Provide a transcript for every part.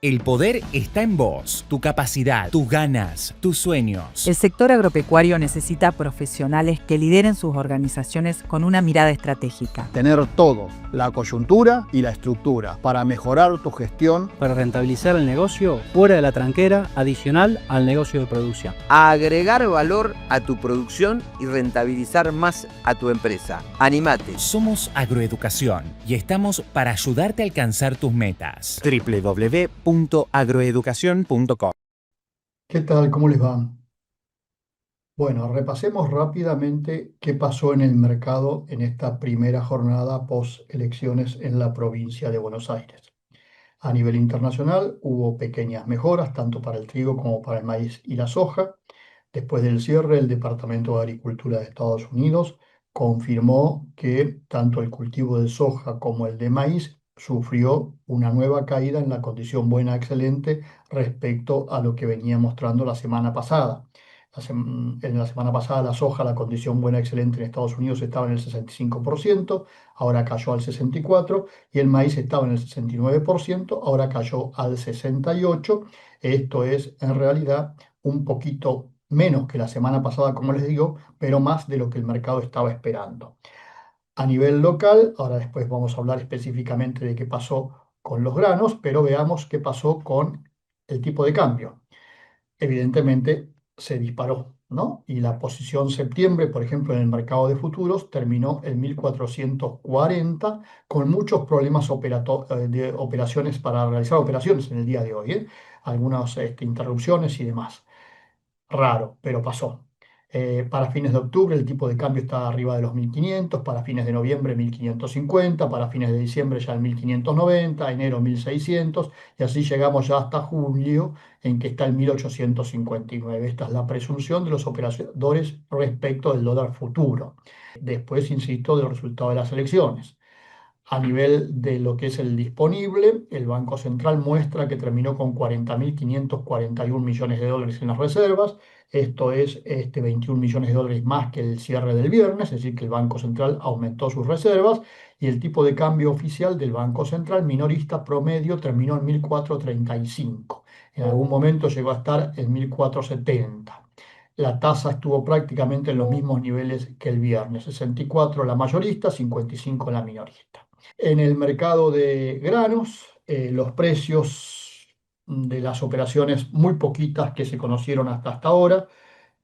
El poder está en vos, tu capacidad, tus ganas, tus sueños. El sector agropecuario necesita profesionales que lideren sus organizaciones con una mirada estratégica. Tener todo, la coyuntura y la estructura, para mejorar tu gestión. Para rentabilizar el negocio fuera de la tranquera, adicional al negocio de producción. Agregar valor a tu producción y rentabilizar más a tu empresa. Animate. Somos Agroeducación y estamos para ayudarte a alcanzar tus metas. www.agroeducacion.com. ¿Qué tal? ¿Cómo les va? Bueno, repasemos rápidamente qué pasó en el mercado en esta primera jornada post-elecciones en la provincia de Buenos Aires. A nivel internacional hubo pequeñas mejoras, tanto para el trigo como para el maíz y la soja. Después del cierre, el Departamento de Agricultura de Estados Unidos confirmó que tanto el cultivo de soja como el de maíz sufrió una nueva caída en la condición buena excelente respecto a lo que venía mostrando la semana pasada. En la semana pasada la soja, la condición buena excelente en Estados Unidos estaba en el 65%, ahora cayó al 64%, y el maíz estaba en el 69%, ahora cayó al 68%. Esto es en realidad un poquito menos que la semana pasada, como les digo, pero más de lo que el mercado estaba esperando. A nivel local, ahora después vamos a hablar específicamente de qué pasó con los granos, pero veamos qué pasó con el tipo de cambio. Evidentemente se disparó, ¿no? Y la posición septiembre, por ejemplo, en el mercado de futuros, terminó en 1440, con muchos problemas de operaciones para realizar operaciones en el día de hoy, ¿eh? Algunas interrupciones y demás. Raro, pero pasó. Para fines de octubre el tipo de cambio está arriba de los 1500, para fines de noviembre 1550, para fines de diciembre ya en 1590, enero 1600, y así llegamos ya hasta julio, en que está en 1859. Esta es la presunción de los operadores respecto del dólar futuro. Después, insisto, del resultado de las elecciones. A nivel de lo que es el disponible, el Banco Central muestra que terminó con 40.541 millones de dólares en las reservas. Esto es 21 millones de dólares más que el cierre del viernes, es decir, que el Banco Central aumentó sus reservas, y el tipo de cambio oficial del Banco Central minorista promedio terminó en 1.435. En algún momento llegó a estar en 1.470. La tasa estuvo prácticamente en los mismos niveles que el viernes, 64 la mayorista, 55 la minorista. En el mercado de granos, los precios de las operaciones muy poquitas que se conocieron hasta ahora,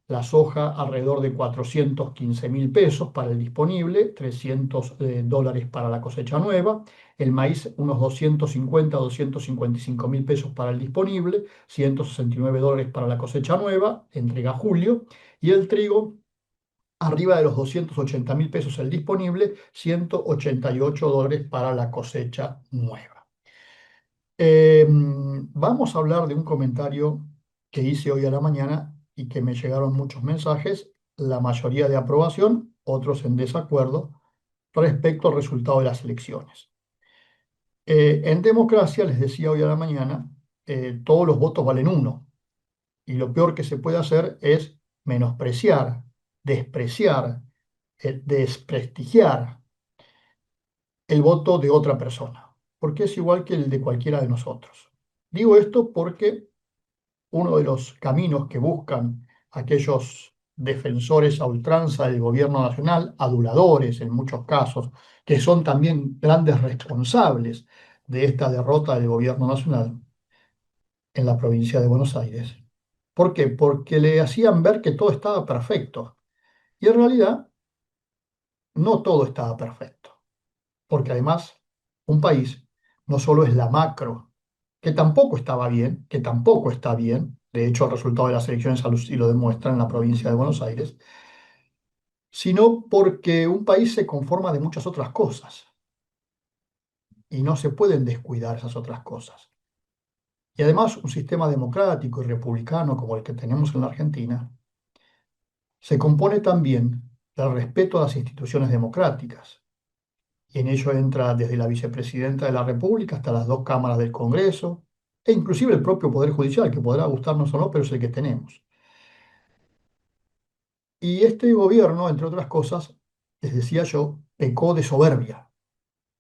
la soja alrededor de 415.000 pesos para el disponible, 300 dólares para la cosecha nueva, el maíz unos 250 255.000 pesos para el disponible, 169 dólares para la cosecha nueva, entrega julio, y el trigo arriba de los 280.000 pesos el disponible, 188 dólares para la cosecha nueva. Vamos a hablar de un comentario que hice hoy a la mañana y que me llegaron muchos mensajes, la mayoría de aprobación, otros en desacuerdo, respecto al resultado de las elecciones. En democracia, les decía hoy a la mañana, todos los votos valen uno, y lo peor que se puede hacer es menospreciar, despreciar, desprestigiar el voto de otra persona, porque es igual que el de cualquiera de nosotros. Digo esto porque uno de los caminos que buscan aquellos defensores a ultranza del gobierno nacional, aduladores en muchos casos, que son también grandes responsables de esta derrota del gobierno nacional en la provincia de Buenos Aires. ¿Por qué? Porque le hacían ver que todo estaba perfecto. Y en realidad no todo estaba perfecto. Porque además un país no solo es la macro, que tampoco estaba bien, que tampoco está bien, de hecho el resultado de las elecciones y lo demuestra en la provincia de Buenos Aires, sino porque un país se conforma de muchas otras cosas y no se pueden descuidar esas otras cosas. Y además un sistema democrático y republicano como el que tenemos en la Argentina se compone también del respeto a las instituciones democráticas. Y en ello entra desde la vicepresidenta de la República hasta las dos cámaras del Congreso, e inclusive el propio Poder Judicial, que podrá gustarnos o no, pero es el que tenemos. Y este gobierno, entre otras cosas, les decía yo, pecó de soberbia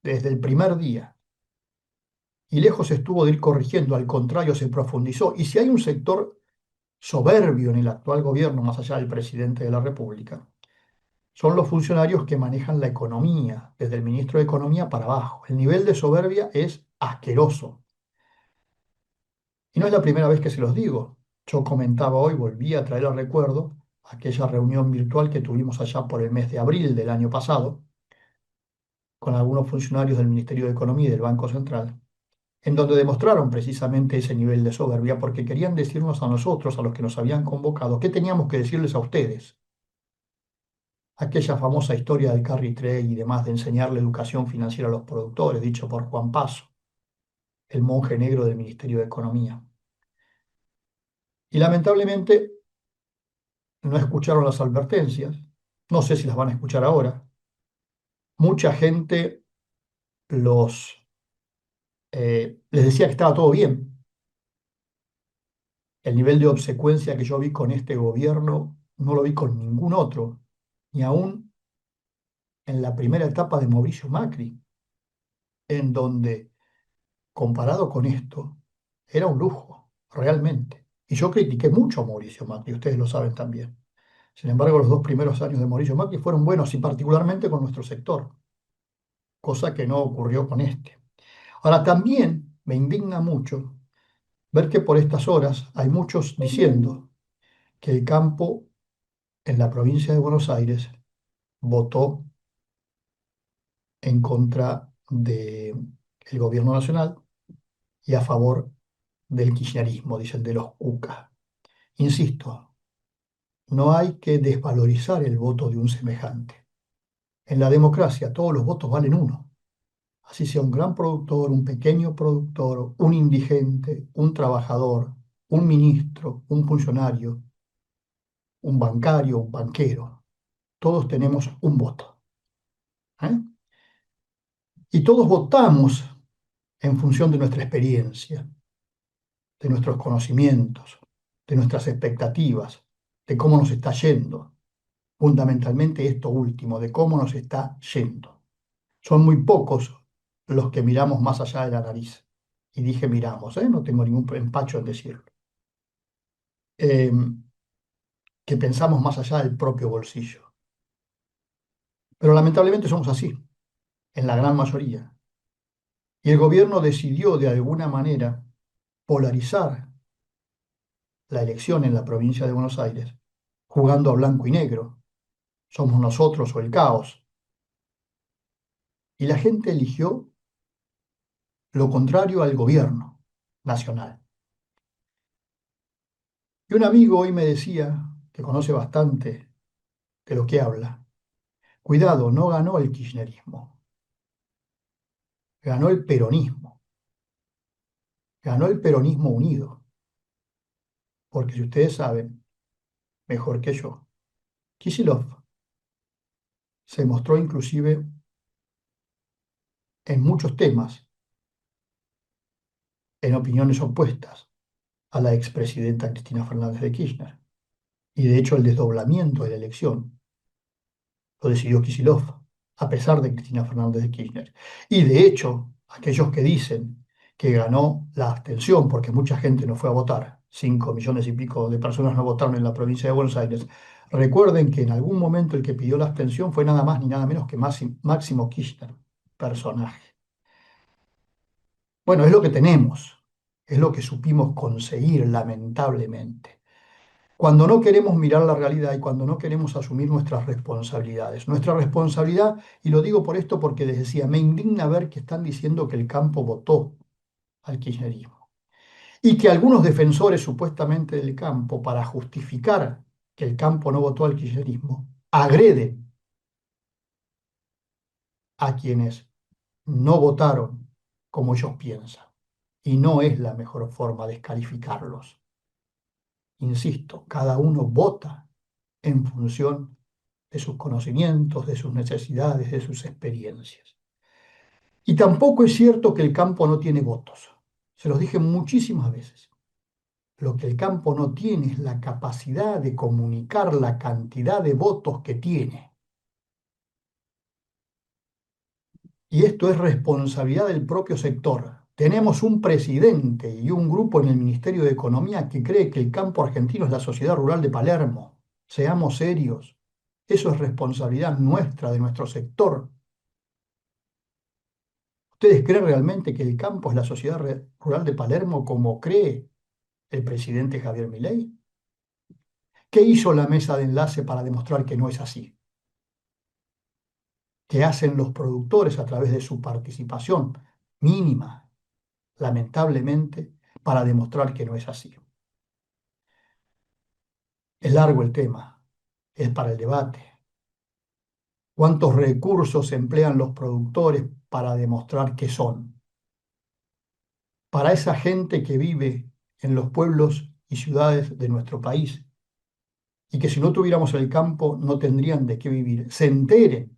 desde el primer día. y lejos estuvo de ir corrigiendo, al contrario, se profundizó. Y si hay un sector soberbio en el actual gobierno, más allá del presidente de la República, son los funcionarios que manejan la economía, desde el ministro de Economía para abajo. El nivel de soberbia es asqueroso. Y no es la primera vez que se los digo. Yo comentaba hoy, volví a traer al recuerdo aquella reunión virtual que tuvimos allá por el mes de abril del año pasado, con algunos funcionarios del Ministerio de Economía y del Banco Central, en donde demostraron precisamente ese nivel de soberbia porque querían decirnos a nosotros, a los que nos habían convocado, qué teníamos que decirles a ustedes. Aquella famosa historia del carry trade y demás de enseñar la educación financiera a los productores, dicho por Juan Paso, el monje negro del Ministerio de Economía. Y lamentablemente no escucharon las advertencias, no sé si las van a escuchar ahora. Mucha gente les decía que estaba todo bien. El nivel de obsecuencia que yo vi con este gobierno no lo vi con ningún otro, ni aún en la primera etapa de Mauricio Macri, en donde, comparado con esto, era un lujo, realmente. Y yo critiqué mucho a Mauricio Macri, ustedes lo saben también. Sin embargo, los 2 primeros años de Mauricio Macri fueron buenos y particularmente con nuestro sector, cosa que no ocurrió con este. Ahora, también me indigna mucho ver que por estas horas hay muchos diciendo que el campo en la provincia de Buenos Aires votó en contra del gobierno nacional y a favor del kirchnerismo, dicen, de los cucas. Insisto, no hay que desvalorizar el voto de un semejante. En la democracia todos los votos valen uno. Así sea un gran productor, un pequeño productor, un indigente, un trabajador, un ministro, un funcionario, un bancario, un banquero. Todos tenemos un voto. ¿Eh? Y todos votamos en función de nuestra experiencia, de nuestros conocimientos, de nuestras expectativas, de cómo nos está yendo. Fundamentalmente esto último, de cómo nos está yendo. Son muy pocos los que miramos más allá de la nariz. Y dije miramos, no tengo ningún empacho en decirlo. Eh, que pensamos más allá del propio bolsillo. Pero lamentablemente somos así, en la gran mayoría. Y el gobierno decidió de alguna manera polarizar la elección en la provincia de Buenos Aires, jugando a blanco y negro. Somos nosotros o el caos. Y la gente eligió lo contrario al gobierno nacional. Y un amigo hoy me decía, que conoce bastante de lo que habla, cuidado, no ganó el kirchnerismo, ganó el peronismo, ganó el peronismo unido. Porque si ustedes saben, mejor que yo, Kicillof se mostró inclusive en muchos temas en opiniones opuestas a la expresidenta Cristina Fernández de Kirchner. Y de hecho el desdoblamiento de la elección lo decidió Kicillof, a pesar de Cristina Fernández de Kirchner. Y de hecho, aquellos que dicen que ganó la abstención, porque mucha gente no fue a votar, 5 millones y pico de personas no votaron en la provincia de Buenos Aires, recuerden que en algún momento el que pidió la abstención fue nada más ni nada menos que Máximo Kirchner, personaje. Bueno, es lo que tenemos, es lo que supimos conseguir, lamentablemente. Cuando no queremos mirar la realidad y cuando no queremos asumir nuestras responsabilidades. Nuestra responsabilidad, y lo digo por esto porque les decía, me indigna ver que están diciendo que el campo votó al kirchnerismo. Y que algunos defensores supuestamente del campo, para justificar que el campo no votó al kirchnerismo, agreden a quienes no votaron como ellos piensan. Y no es la mejor forma de descalificarlos. Insisto, cada uno vota en función de sus conocimientos, de sus necesidades, de sus experiencias. Y tampoco es cierto que el campo no tiene votos. Se los dije muchísimas veces. Lo que el campo no tiene es la capacidad de comunicar la cantidad de votos que tiene. Y esto es responsabilidad del propio sector, Tenemos un presidente y un grupo en el Ministerio de Economía que cree que el campo argentino es la sociedad rural de Palermo. Seamos serios. Eso es responsabilidad nuestra, de nuestro sector. ¿Ustedes creen realmente que el campo es la sociedad rural de Palermo como cree el presidente Javier Milei? ¿Qué hizo la mesa de enlace para demostrar que no es así? ¿Qué hacen los productores a través de su participación mínima, lamentablemente, para demostrar que no es así? Es largo el tema, es para el debate. ¿Cuántos recursos emplean los productores para demostrar que son? Para esa gente que vive en los pueblos y ciudades de nuestro país y que si no tuviéramos el campo no tendrían de qué vivir, se enteren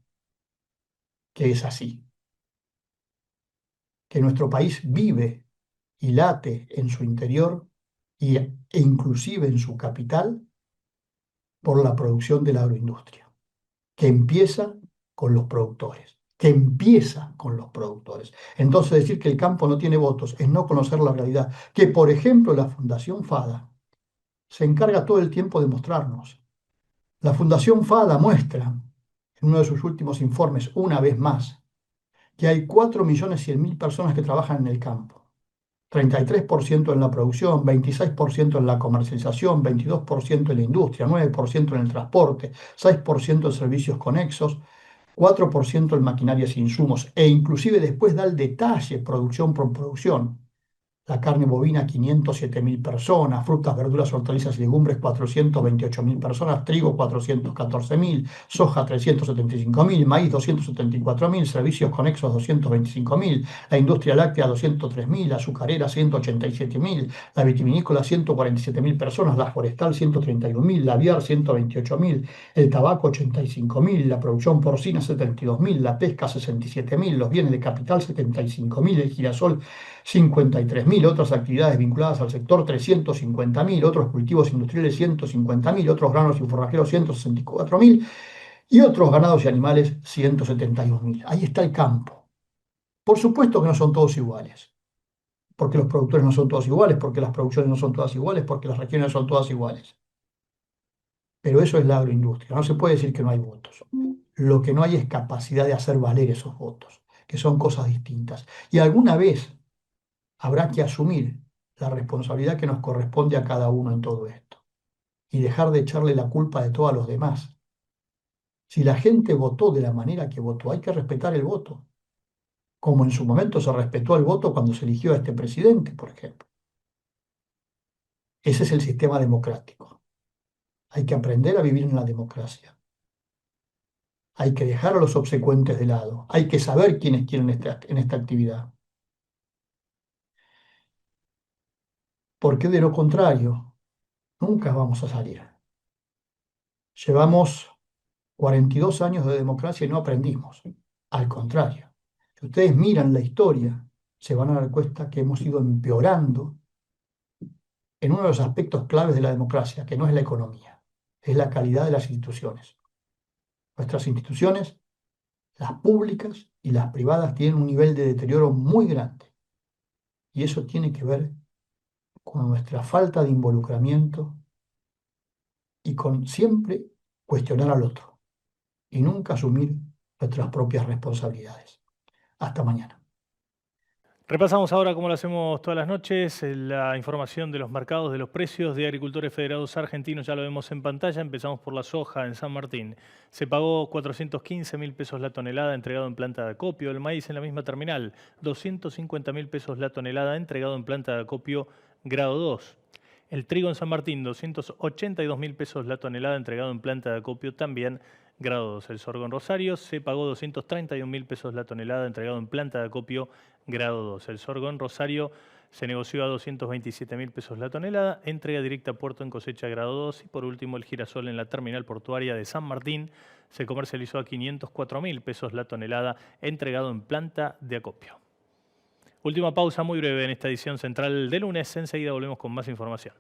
que es así, que nuestro país vive y late en su interior e inclusive en su capital por la producción de la agroindustria, que empieza con los productores, que empieza con los productores. Entonces decir que el campo no tiene votos es no conocer la realidad, que por ejemplo la Fundación FADA se encarga todo el tiempo de mostrarnos. La Fundación FADA muestra en uno de sus últimos informes, una vez más, que hay 4.100.000 personas que trabajan en el campo. 33% en la producción, 26% en la comercialización, 22% en la industria, 9% en el transporte, 6% en servicios conexos, 4% en maquinarias e insumos, e inclusive después da el detalle producción por producción. La carne bovina, 507.000 personas, frutas, verduras, hortalizas y legumbres, 428.000 personas, trigo, 414.000, soja, 375.000, maíz, 274.000, servicios conexos, 225.000, la industria láctea, 203.000, azucarera, 187.000, la vitivinícola, 147.000 personas, la forestal, 131.000, la aviar, 128.000, el tabaco, 85.000, la producción porcina, 72.000, la pesca, 67.000, los bienes de capital, 75.000, el girasol, 53.000, otras actividades vinculadas al sector 350.000, otros cultivos industriales 150.000, otros granos y forrajeros 164.000 y otros ganados y animales 171.000. Ahí está el campo. Por supuesto que no son todos iguales, porque los productores no son todos iguales, porque las producciones no son todas iguales, porque las regiones no son todas iguales. Pero eso es la agroindustria. No se puede decir que no hay votos. Lo que no hay es capacidad de hacer valer esos votos, que son cosas distintas. Y alguna vez habrá que asumir la responsabilidad que nos corresponde a cada uno en todo esto y dejar de echarle la culpa de todo a los demás. Si la gente votó de la manera que votó, hay que respetar el voto, como en su momento se respetó el voto cuando se eligió a este presidente, por ejemplo. Ese es el sistema democrático. Hay que aprender a vivir en la democracia. Hay que dejar a los obsecuentes de lado. Hay que saber quiénes quieren en esta actividad. Porque de lo contrario, nunca vamos a salir. Llevamos 42 años de democracia y no aprendimos. Al contrario, si ustedes miran la historia, se van a dar cuenta que hemos ido empeorando en uno de los aspectos claves de la democracia, que no es la economía, es la calidad de las instituciones. Nuestras instituciones, las públicas y las privadas, tienen un nivel de deterioro muy grande. Y eso tiene que ver con nuestra falta de involucramiento y con siempre cuestionar al otro y nunca asumir nuestras propias responsabilidades. Hasta mañana. Repasamos ahora, como lo hacemos todas las noches, la información de los mercados, de los precios de agricultores federados argentinos. Ya lo vemos en pantalla. Empezamos por la soja en San Martín. Se pagó 415.000 pesos la tonelada entregado en planta de acopio. El maíz en la misma terminal, 250.000 pesos la tonelada entregado en planta de acopio grado 2. El trigo en San Martín, 282.000 pesos la tonelada entregado en planta de acopio también grado 2. El sorgo en Rosario se pagó 231.000 pesos la tonelada entregado en planta de acopio grado 2. El sorgo en Rosario se negoció a 227.000 pesos la tonelada, entrega directa a puerto en cosecha grado 2. Y por último, el girasol en la terminal portuaria de San Martín se comercializó a 504.000 pesos la tonelada, entregado en planta de acopio. Última pausa muy breve en esta edición central de lunes. Enseguida volvemos con más información.